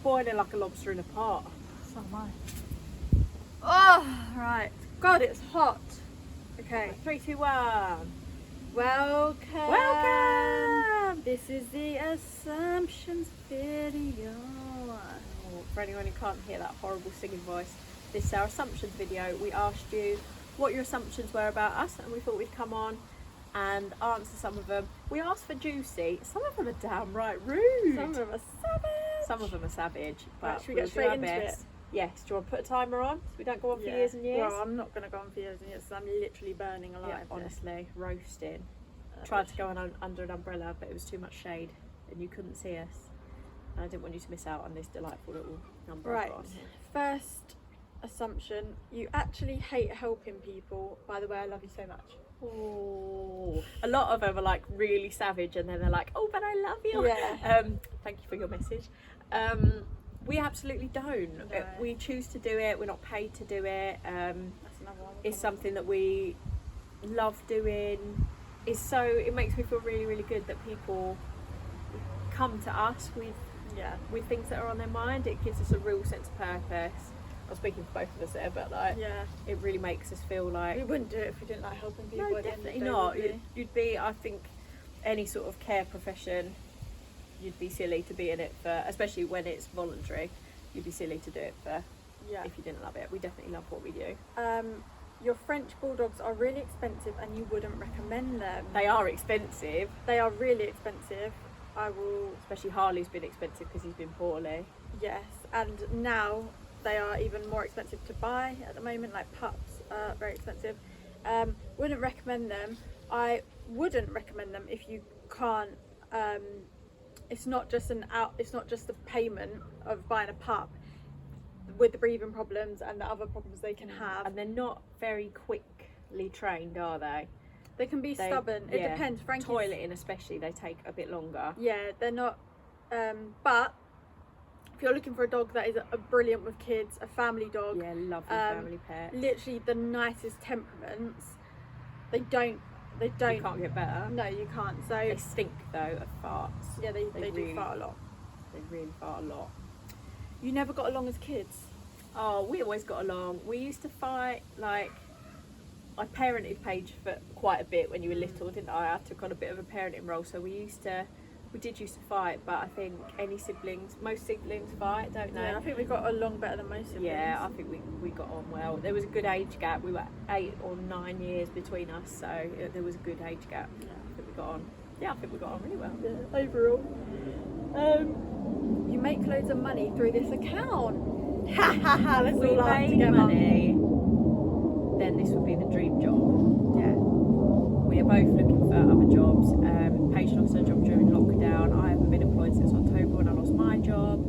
boiling like a lobster in a pot. So am I. Oh, right. God, it's hot. Okay. 3, 2, 1. Welcome. Welcome. This is the assumptions video. Oh, for anyone who can't hear that horrible singing voice, this is our assumptions video. We asked you what your assumptions were about us, and we thought we'd come on and answer some of them. We asked for juicy. Some of them are downright rude. Some of them are savage. Some of them are savage. But Right, should we we'll get straight do our into best. it? Yes. Do you want to put a timer on so we don't go on for years and years? Well, I'm not going to go on for years and years. I'm literally burning alive. Yeah, honestly, roasting. Tried to go on under an umbrella, but it was too much shade and you couldn't see us. And I didn't want you to miss out on this delightful little number. Right. First assumption: you actually hate helping people. By the way, I love you so much. Oh, a lot of them are like really savage, and then they're like, "Oh, but I love you." Yeah. Thank you for your message. We absolutely don't. No. We choose to do it. We're not paid to do it. That's another one. It's something that we love doing. It makes me feel really, really good that people come to us with things that are on their mind. It gives us a real sense of purpose. I'm speaking for both of us there, but it really makes us feel like we wouldn't do it if we didn't like helping people. no, definitely not. You'd be, I think, any sort of care profession, you'd be silly to be in it for, especially when it's voluntary. You'd be silly to do it for if you didn't love it. We definitely love what we do. Your French bulldogs are really expensive, and you wouldn't recommend them. They are expensive. They are really expensive. Especially Harley's been expensive because he's been poorly. Yes, and now they are even more expensive to buy at the moment. Like pups are very expensive. Wouldn't recommend them. I wouldn't recommend them if you can't. It's not just the payment of buying a pup with the breathing problems and the other problems they can have. And they're not very quickly trained, are they? They can be stubborn. It depends. Frankie's toileting especially, they take a bit longer. Yeah, they're not. But if you're looking for a dog that is a brilliant with kids, a family dog, lovely family pet, literally the nicest temperaments, they don't. You can't get better. No, you can't. So they stink though of farts. Yeah, they do fart a lot. They really fart a lot. You never got along as kids? Oh, we always got along. We used to fight, like, I parented Paige for quite a bit when you were little, didn't I? I took on a bit of a parenting role, so we did used to fight, but I think most siblings fight, don't they? Yeah, I think we got along better than most siblings. Yeah, I think we got on well. There was a good age gap. We were 8 or 9 years between us, so there was a good age gap. Yeah, I think we got on. Yeah, I think we got on really well. Yeah, overall. You make loads of money through this account. Ha ha ha! Let's all laugh together. Money, then this would be the dream job. Yeah. We are both looking for other jobs. Paige lost her job during lockdown. I haven't been employed since October when I lost my job.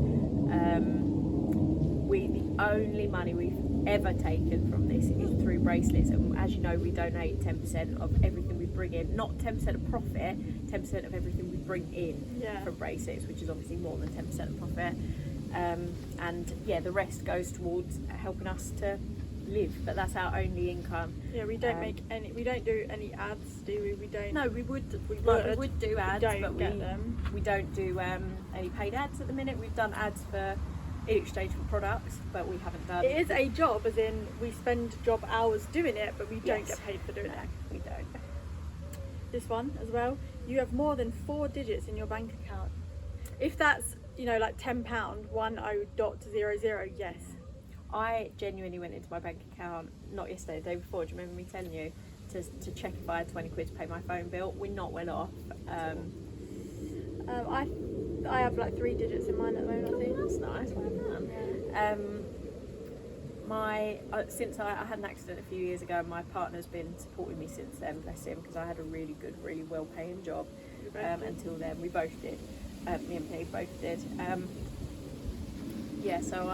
The only money we've ever taken from this is through bracelets, and as you know, we donate 10% of everything we bring in. Not 10% of profit, 10% of everything we bring in from bracelets, which is obviously more than 10% of profit. And the rest goes towards helping us to live, but that's our only income. Yeah, we don't we don't do any ads, do we? We don't. No, we would do ads, we don't do any paid ads at the minute. We've done ads for exchangeable products, but we haven't done. It is a job, as in we spend job hours doing it, but we don't get paid for doing it. We don't. This one as well. You have more than 4 digits in your bank account. If that's like £10, 10.00, yes. I genuinely went into my bank account, not yesterday, the day before, do you remember me telling you, to check if I had 20 quid to pay my phone bill? We're not well off. I have like 3 digits in mine at the moment, I think. That's nice, well done. Since I had an accident a few years ago, my partner's been supporting me since then, bless him, because I had a really good, really well-paying job until then. We both did. Me and Paige both did. So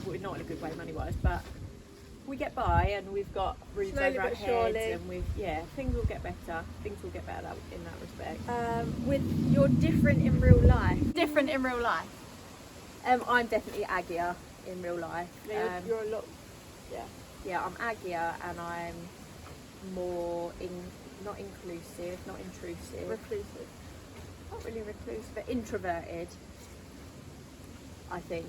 we're not in a good way money-wise, but we get by, and we've got roofs over our heads, and things will get better. Things will get better in that respect. With you're different in real life. I'm definitely aggier in real life. You're a lot. Yeah, I'm aggier, and I'm more not inclusive, not intrusive. Reclusive. Not really reclusive, but introverted. I think,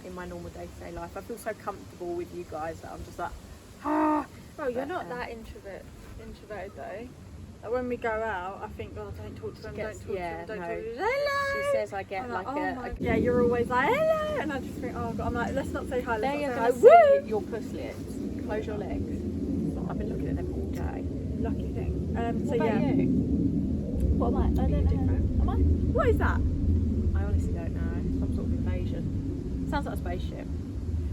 in my normal day-to-day life. I feel so comfortable with you guys that I'm just like, ah. Well, you're not that introverted though. Like when we go out, I think, oh, don't talk to them, don't talk to them, don't talk to them. Hello! She says I get yeah, you're always like, hello! And I just think, oh God, I'm like, let's not say hi, let's they are not say going hi. to see your puss lips. Close your legs. I've been looking at them all day. Lucky thing. What about you? What am I? I don't know. Different? Am I? What is that? I honestly don't know. Some sort of invasion. Sounds like a spaceship.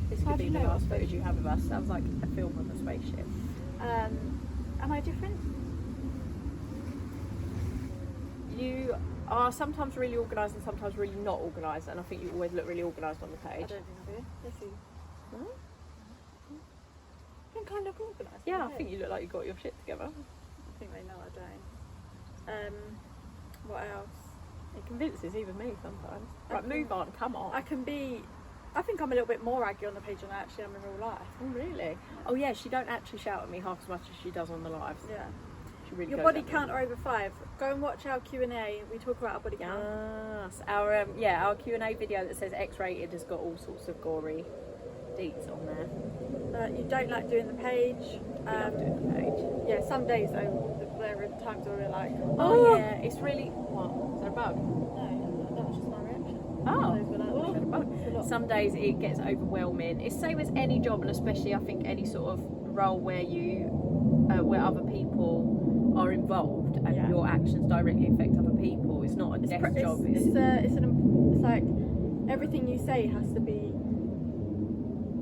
This How could do be you the know last what footage you have of us. Sounds like a film of a spaceship. Am I different? You are sometimes really organised and sometimes really not organised, and I think you always look really organised on the I page. don't think I do. Let's see. No? I think I look organised. Yeah, I think you look like you got your shit together. I think they know I don't. What else? It convinces even me sometimes. I Right, can- move on, come on. I think I'm a little bit more aggy on the page than I actually am in real life. Oh, really? Oh, yeah, she don't actually shout at me half as much as she does on the lives. Yeah. She really Your goes body at me. count are over 5. Go and watch our Q&A. We talk about our body count. Yes, our Q&A video that says X-rated has got all sorts of gory deets on there. You don't like doing the page. We love doing the page. Yeah, some days though, there are times where we're like, Oh yeah, it's really what? Is there a bug? No, that was just my reaction. Oh, Those were like, well, it's a bug. lot. Some days it gets overwhelming. It's same as any job, and especially I think any sort of role where where other people are involved and Yeah. your actions directly affect other people. It's not a desk job. It's like everything you say has to be.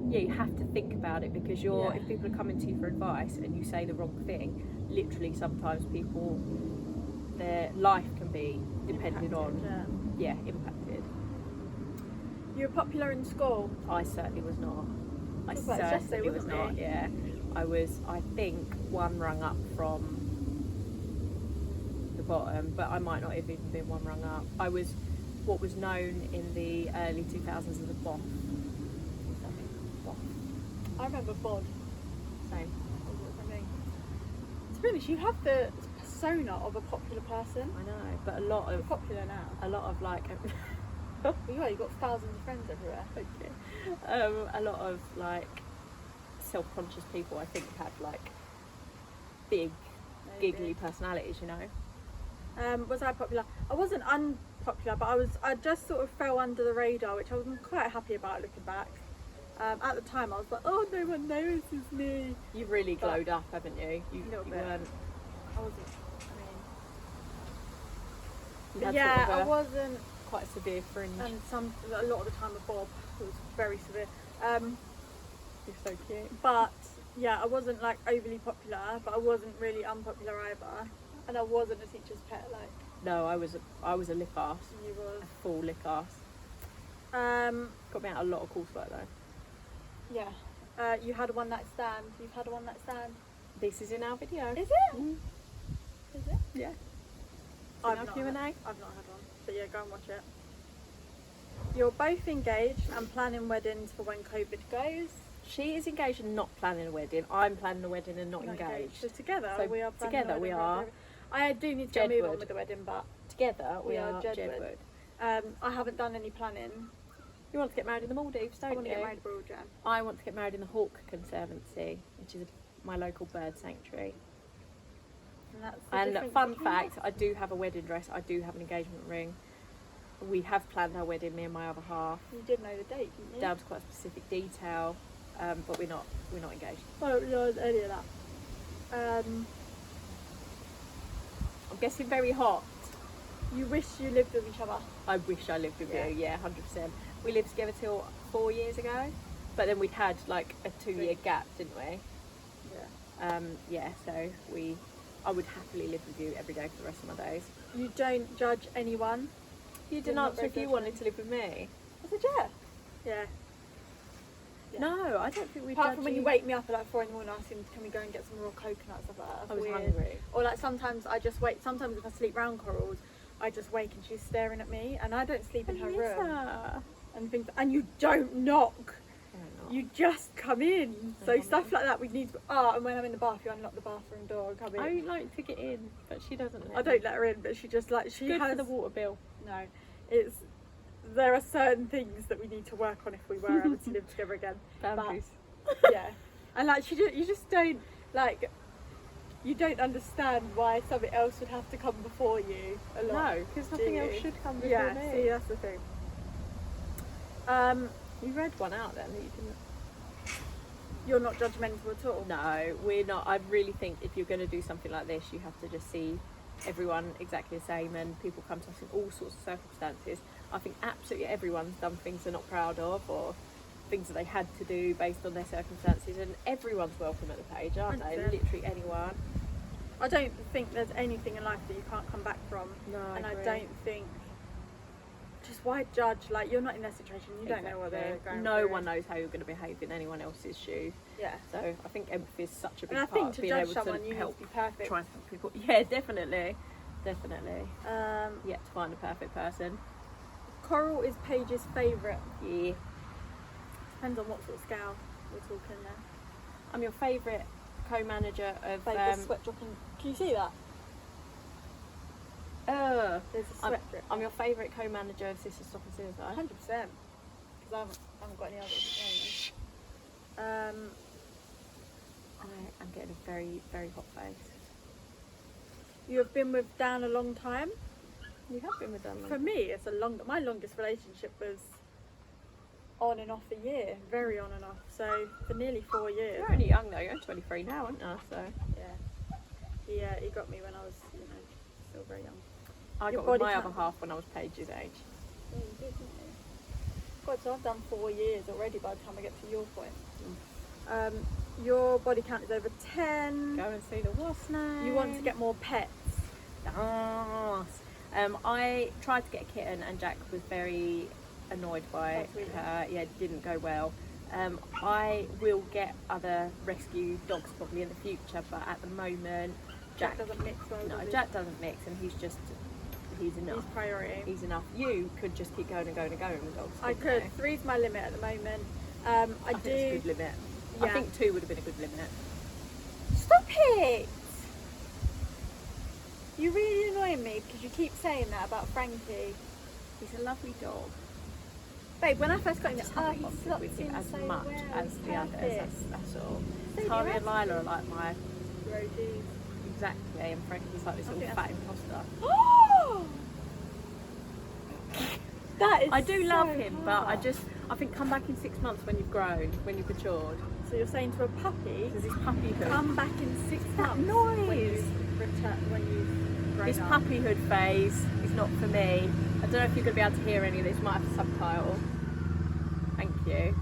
Yeah, you have to think about it because if people are coming to you for advice and you say the wrong thing, literally sometimes their life can be depended on. Yeah. Impacted. You were popular in school. I certainly was not. I That's what it says, certainly was wasn't not. it? Yeah, I was. I think one rung up from the bottom, but I might not have even been one rung up. I was what was known in the early 2000s as a boff. What's that mean? Boff. I remember Bod. Same. To be honest, you have the persona of a popular person. I know, but a lot You're of popular now. like. You've got thousands of friends everywhere. Okay. A lot of like self-conscious people, I think, have like big, giggly personalities. You know. Was I popular? I wasn't unpopular, but I just sort of fell under the radar, which I wasn't quite happy about looking back. At the time, I was like, oh, no one notices me. You've really glowed up, haven't you? You Little bit. weren't. I wasn't. You But had yeah, sort of I wasn't. quite a severe fringe. And a lot of the time with Bob, it was very severe. You're so cute. But yeah, I wasn't like overly popular, but I wasn't really unpopular either. And I wasn't a teacher's pet like No, I was a lick ass. you was. A full lick ass. Got me out a lot of coursework though. Yeah. You had a one night stand. You've had a one night stand. This is in our video. Is it? Mm. Is it? Yeah. I've our not Q&A? I've not had one. But yeah, go and watch it. You're both engaged and planning weddings for when COVID goes. She is engaged and not planning a wedding. I'm planning a wedding and not engaged. So together So we are planning together a we wedding. are I do need to get a move on Jedward. with the wedding, but Together we are Jedward. Jedward. I haven't done any planning. You want to get married in the Maldives, don't I want you? to get married abroad, Jan. I want to get married in the Hawke Conservancy, which is my local bird sanctuary. And that's the And difference fun between fact, us. I do have a wedding dress. I do have an engagement ring. We have planned our wedding, me and my other half, You did know the date, didn't you? down to quite a specific detail. But we're not engaged. I don't know any of that. I'm guessing very hot. You wish you lived with each other. I wish I lived with Yeah. you. Yeah, 100%. We lived together till 4 years ago, but then we'd had like a 2-year gap, didn't we? Yeah. So I would happily live with you every day for the rest of my days. You don't judge anyone. You didn't not answer very if you judgmental. wanted to live with me. I said yeah. Yeah. Yeah. No, I don't think we. Apart from when you wake me up at like 4 in the morning asking, can we go and get some raw coconuts? Stuff like that. That's I was weird. hungry. Or like sometimes I just wait. Sometimes if I sleep round Corals, I just wake and she's staring at me, and I don't sleep in her room. And things, and you don't knock. You just come in. So stuff like that we need to. And when I'm in the bath, you unlock the bathroom door and come in. I like to get in, but she doesn't. I don't let her in, but she just like she Good has for the water bill. No, it's there are certain things that we need to work on if we were ever to live together again. Boundaries. Yeah, and like you just don't like. You don't understand why something else would have to come before you a lot. No, because nothing else should come before Yeah, me. see, that's the thing. You read one out then that you didn't. You're not judgmental at all. No, we're not. I really think if you're going to do something like this, you have to just see everyone exactly the same, and people come to us in all sorts of circumstances. I think absolutely everyone's done things they're not proud of, or things that they had to do based on their circumstances, and everyone's welcome at the Paige, aren't they? 100%. Literally anyone. I don't think there's anything in life that you can't come back from. No, and I agree. don't think. Just why judge? Like, you're not in their situation. You don't know what they're going No through. one knows how you're going to behave in anyone else's shoes. Yeah. So I think empathy is such a big And I part think of to being judge able someone, to you need help to be perfect. try and help people. Yeah, definitely. Definitely. Um, Yet to find a perfect person. Coral is Paige's favourite. Yeah. Depends on what sort of scale we're talking there. I'm your favourite co-manager of. There's a sweat dropping. Can you see that? There's a sweat drip. I'm your favourite co-manager of Sisters Stop and Suicide. 100%. Because I haven't got any others at the moment. I am getting a very, very hot face. You have been with Dan a long time. You have been with them. For me, it's my longest relationship was on and off a year, very on and off. So for nearly 4 years. You're only young though. You're 23 now, aren't you? So Yeah, he got me when I was, still very young. I Your got with body my count- other half when I was Paige's age. Yeah, you did, didn't you? God, so I've done 4 years already by the time I get to your point. Your body count is over 10. Go and see the what's name. You want to get more pets. Yes. I tried to get a kitten and Jack was very annoyed by That's weird. her. Yeah, it didn't go well. I will get other rescue dogs probably in the future, but at the moment Jack doesn't mix well. No, does he? Jack doesn't mix, and he's enough. He's priority. He's enough. You could just keep going and going and going with dogs. I couldn't could. you? 3's my limit at the moment. I think it's a good limit. I Yeah. think 2 would have been a good limit. Stop it! You really annoy me because you keep saying that about Frankie. He's a lovely dog. Babe, when I first got him, Just oh, haven't he bonded slots with in him as so much well. as He's the others. perfect. That's all. So Tari the and Lila are like my Roadies. exactly, and Frankie's like this I little think fat imposter. Oh! That is I do so love him, but hard. I think come back in 6 months when you've grown, when you've matured. So you're saying to a puppy, Because his puppyhood. come back in 6 That months noise. when you've grown His up. puppyhood phase is not for me. I don't know if you're going to be able to hear any of this. Might have a subtitle. Thank you.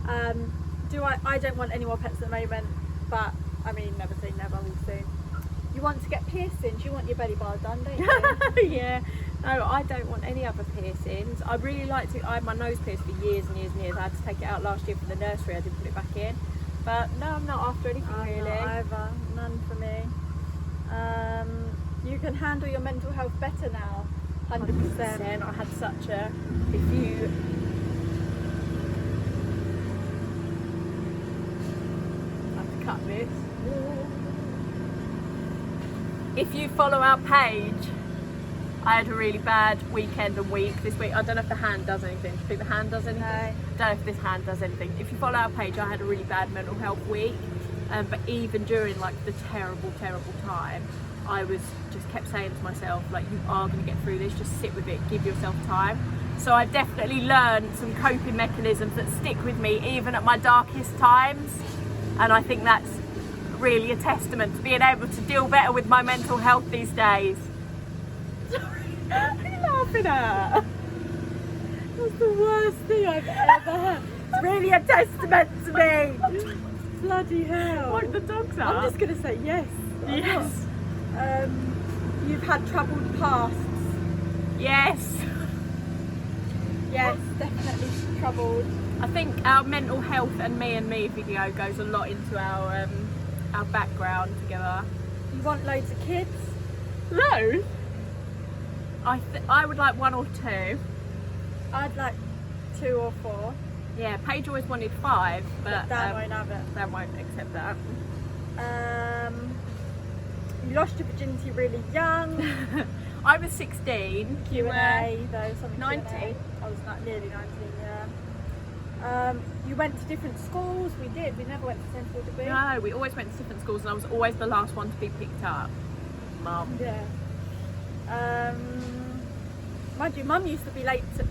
I don't want any more pets at the moment, but I mean, never say never, we'll see. You want to get piercings, you want your belly bar done, don't you? Yeah. No, I don't want any other piercings. I really like to. I had my nose pierced for years and years and years. I had to take it out last year for the nursery. I didn't put it back in. But no, I'm not after anything I'm really. not either, none for me. You can handle your mental health better now, 100%. I had such a. If you. I have to cut this. If you follow our page, I had a really bad weekend and week this week. I don't know if the hand does anything. Do you think the hand does anything? No. I don't know if this hand does anything. If you follow our page, I had a really bad mental health week. But even during like the terrible, terrible time, I was just kept saying to myself, like, you are going to get through this. Just sit with it. Give yourself time. So I've definitely learned some coping mechanisms that stick with me even at my darkest times. And I think that's really a testament to being able to deal better with my mental health these days. What are you laughing at? That's the worst thing I've ever heard. It's really a testament to me. Bloody hell. What the dogs are? I'm just going to say yes. Yes. You've had troubled pasts. Yes. Yes, definitely troubled. I think our mental health and me video goes a lot into our background together. You want loads of kids? No. I would like 1 or 2. I'd like 2 or 4. Yeah, Paige always wanted 5, but Dan won't have it. Dan won't accept that. You lost your virginity really young. I was 16. Q&A though, something 90. Q&A. I was like nearly 19, yeah. You went to different schools. We did. We never went to the same school, did we? No, we always went to different schools, and I was always the last one to be picked up. Mum. Yeah. Mind you, Mum used to be late to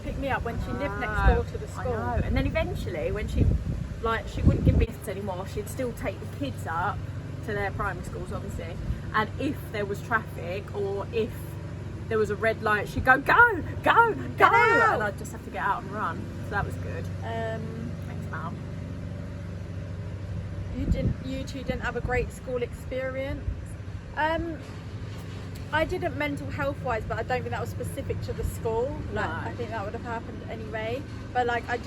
pick me up when she lived next door to the school. I know. And then eventually, when she wouldn't give biscuits anymore, she'd still take the kids up to their primary schools, obviously. And if there was traffic or if there was a red light, she'd go, go, go, go, and I'd just have to get out and run. So that was good. Thanks, Mum. You two didn't have a great school experience. I didn't mental health wise, but I don't think that was specific to the school. Like, No. I think that would have happened anyway. But like, I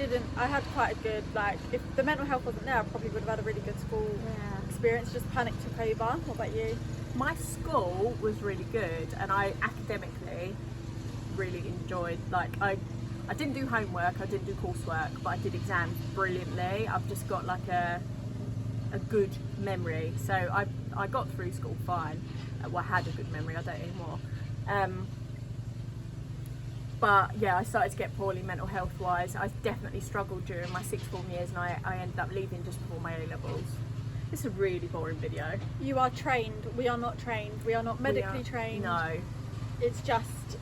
had quite a good, like, if the mental health wasn't there, I probably would have had a really good school experience. Just panic took over. What about you? My school was really good, and I academically really enjoyed, like, I didn't do homework, I didn't do coursework, but I did exams brilliantly. I've just got like a good memory, so I got through school fine. Well, I had a good memory, I don't anymore. But yeah, I started to get poorly mental health wise. I definitely struggled during my sixth form years, and I ended up leaving just before my A levels. This is a really boring video. You are trained. We are not trained. We are not medically trained. No. It's just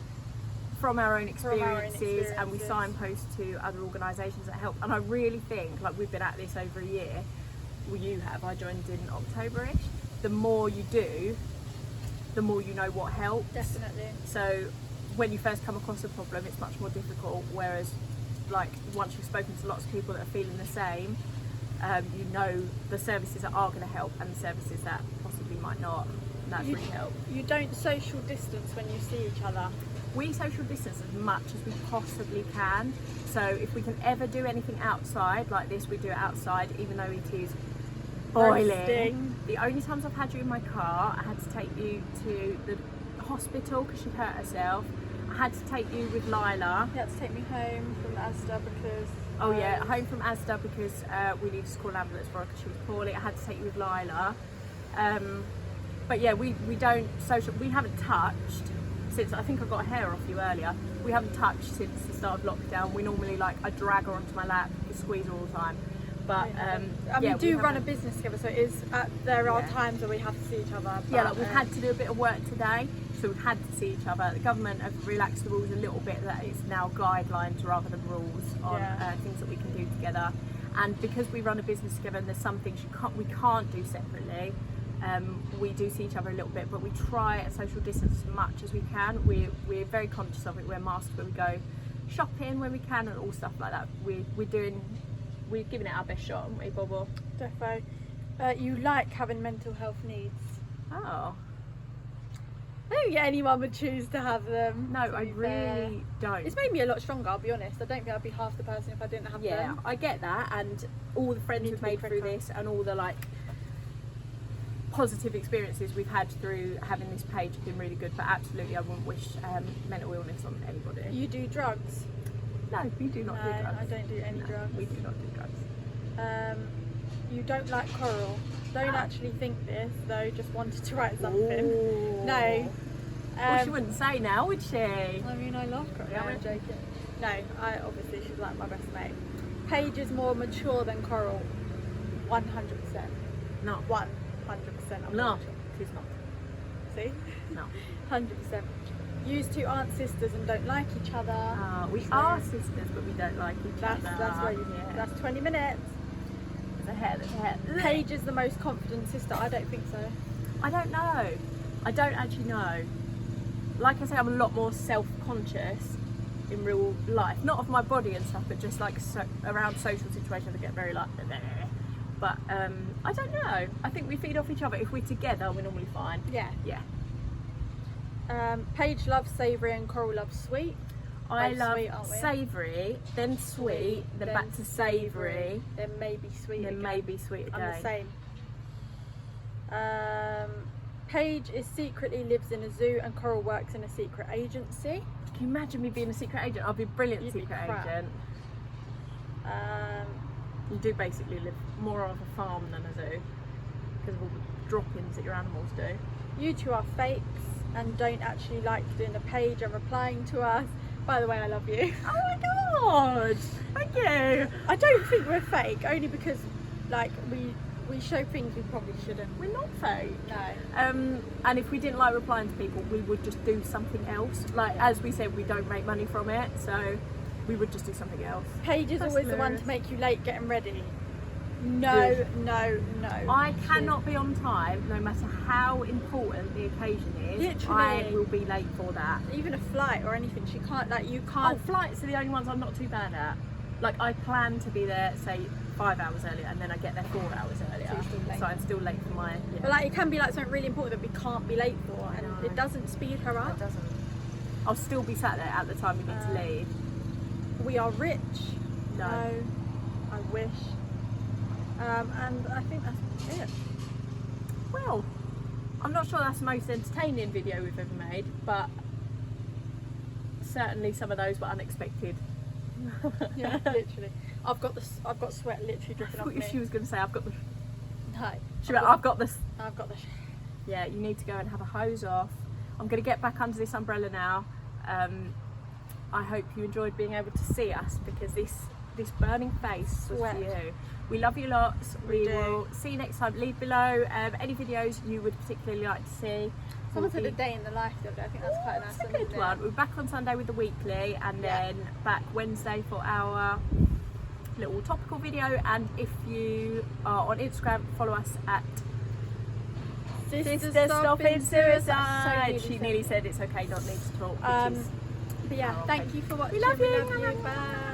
from our own experiences, experiences. And we signpost to other organisations that help. And I really think, like, we've been at this over a year. Well, you have. I joined in October-ish. The more you do, the more you know what helps. Definitely. So when you first come across a problem, it's much more difficult, whereas like once you've spoken to lots of people that are feeling the same, you know the services that are going to help and the services that possibly might not, and that's really helped. You don't social distance when you see each other. We social distance as much as we possibly can, so if we can ever do anything outside like this, we do it outside, even though it is boiling. Roasting. The only times I've had you in my car, I had to take you to the hospital because she hurt herself. I had to take you with Lila. You had to take me home from Asda because... home from Asda because we needed to call an ambulance for her because she was poorly. I had to take you with Lila. But yeah, we don't social. We haven't touched since, I think I got a hair off you earlier. We haven't touched since the start of lockdown. We normally, like, I drag her onto my lap, you squeeze her all the time. But we do run a business together, so it is. There are times where we have to see each other. But, yeah, like we've had to do a bit of work today, so we've had to see each other. The government have relaxed the rules a little bit, that it's now guidelines rather than rules on things that we can do together. And because we run a business together, and there's some things we can't do separately. We do see each other a little bit, but we try and social distance as much as we can. We're very conscious of it. Wear masks when we go shopping when we can, and all stuff like that. We're giving it our best shot, aren't we, Bobo? Defo. You like having mental health needs? Oh. I don't think anyone would choose to have them. No, I really don't. It's made me a lot stronger, I'll be honest. I don't think I'd be half the person if I didn't have them. Yeah, I get that, and all the friends we've made through this, and all the like positive experiences we've had through having this page have been really good. But absolutely, I wouldn't wish mental illness on anybody. You do drugs? No, we do not do drugs. I don't do any drugs. We do not do drugs. You don't like coral. Don't actually think this, though, just wanted to write something. Ooh. No. Well, she wouldn't say now, would she? I mean, I love coral. Yeah, I'm joking. No, obviously she's like my best mate. Paige is more mature than Coral. 100%. No. 100%. I'm No, not sure. she's not. See? No. 100%. You two aren't sisters and don't like each other. We are sisters, but we don't like each other. That's where that's 20 minutes. There's a hair. Paige is the most confident sister. I don't think so. I don't know. I don't actually know. Like I say, I'm a lot more self-conscious in real life. Not of my body and stuff, but just like around social situations I get very like but I don't know. I think we feed off each other. If we're together, we're normally fine. Yeah. Yeah. Paige loves savoury and Coral loves sweet. I Both love sweet, aren't we? savoury, then sweet, then back to savoury, then maybe sweet, then again. maybe sweet again. I'm the same. Paige secretly lives in a zoo and Coral works in a secret agency. Can you imagine me being a secret agent? I'd be a brilliant You'd be secret crap. agent. You do basically live more on a farm than a zoo because of all the drop-ins that your animals do. You two are fakes and don't actually like doing the page and replying to us. By the way, I love you. Oh my god! Thank you. I don't think we're fake, only because like we show things we probably shouldn't. We're not fake. No. And if we didn't like replying to people, we would just do something else. Like as we said, we don't make money from it, so we would just do something else. Paige is That's always the one hilarious. to make you late getting ready. No, Good. no. I cannot be on time, no matter how important the occasion is. Literally. I will be late for that. Even a flight or anything, she can't. Like you Oh, can't. flights are the only ones I'm not too bad at. Like I plan to be there, say 5 hours earlier, and then I get there 4 hours earlier. So you're still late. So I'm still late for my. Yeah. But like it can be like something really important that we can't be late for, and No. it doesn't speed her It up. doesn't. I'll still be sat there at the time we need to leave. We are rich. No. I wish. And I think that's it. Well, I'm not sure that's the most entertaining video we've ever made, but certainly some of those were unexpected. Yeah, literally. I've got sweat literally I dripping off thought me. she was going to say, I've got the. No. She went, I've got this. I've got the. Yeah, you need to go and have a hose off. I'm going to get back under this umbrella now. I hope you enjoyed being able to see us, because this burning face was Sweat. for you. We love you lots. We do. will see you next time. Leave below any videos you would particularly like to see. Someone said We'll a be- day in the life the other day. I think that's quite a nice That's a one, good isn't one. it? We're back on Sunday with the weekly, and Yeah. then back Wednesday for our little topical video. And if you are on Instagram, follow us at Sister Stopping Suicide. That's so She nearly said it's okay not need to talk. Which is But yeah, Oh, thank thank you for watching. love you. Bye.